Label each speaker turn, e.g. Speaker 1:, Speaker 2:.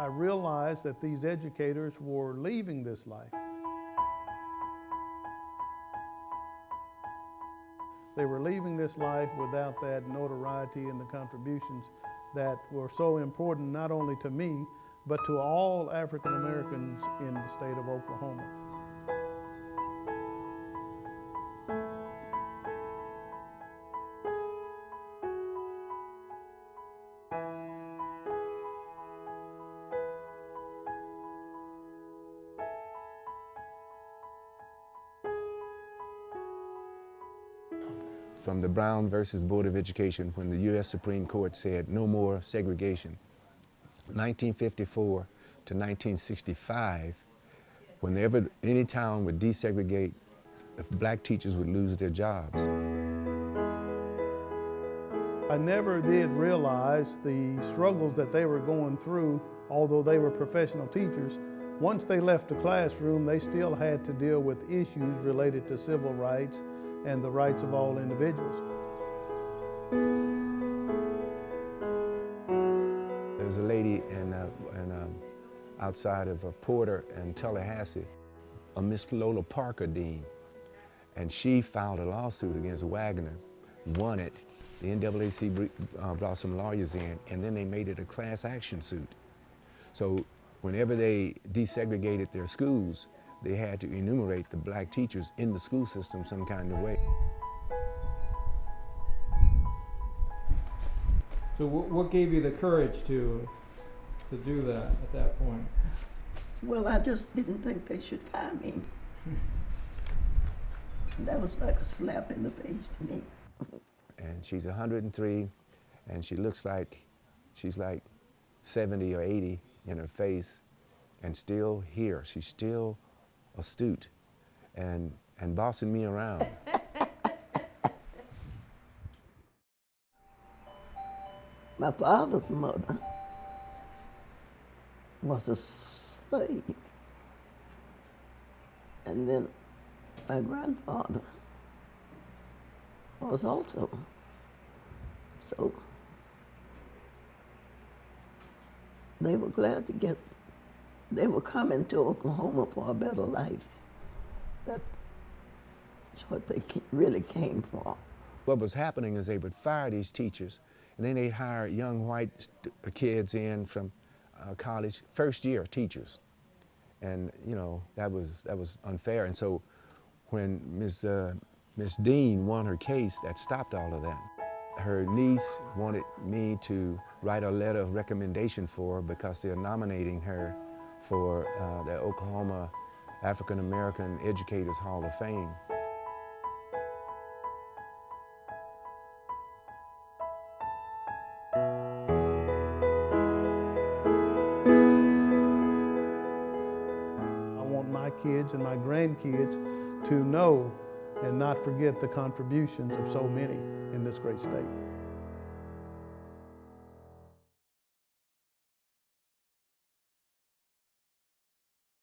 Speaker 1: realized that these educators were leaving this life. They were leaving this life without that notoriety and the contributions that were so important not only to me, but to all African Americans in the state of Oklahoma.
Speaker 2: From the Brown versus Board of Education, when the U.S. Supreme Court said no more segregation, 1954 to 1965, whenever any town would desegregate, black teachers would lose their jobs.
Speaker 1: I never did realize the struggles that they were going through, although they were professional teachers. Once they left the classroom, they still had to deal with issues related to civil rights and the rights of all individuals.
Speaker 2: There's a lady outside of Porter and Tallahassee, a Miss Lola Parker Dean, and she filed a lawsuit against Wagner, won it. The NAACP brought some lawyers in, and then they made it a class action suit. So whenever they desegregated their schools, they had to enumerate the black teachers in the school system some kind of way.
Speaker 3: So what gave you the courage to do that at that point?
Speaker 4: Well, I just didn't think they should fire me. That was like a slap in the face to me.
Speaker 2: And she's 103, and she looks like she's like 70 or 80 in her face, and still here. She's still astute and bossing me around.
Speaker 4: My father's mother was a slave. And then my grandfather was also. So they were glad to they were coming to Oklahoma for a better life. That's what they really came for.
Speaker 2: What was happening is they would fire these teachers, and then they'd hire young white kids in from college, first-year teachers. And, you know, that was unfair. And so when Miss Dean won her case, that stopped all of that. Her niece wanted me to write a letter of recommendation for her because they're nominating her for the Oklahoma African American Educators Hall of Fame.
Speaker 1: I want my kids and my grandkids to know and not forget the contributions of so many in this great state.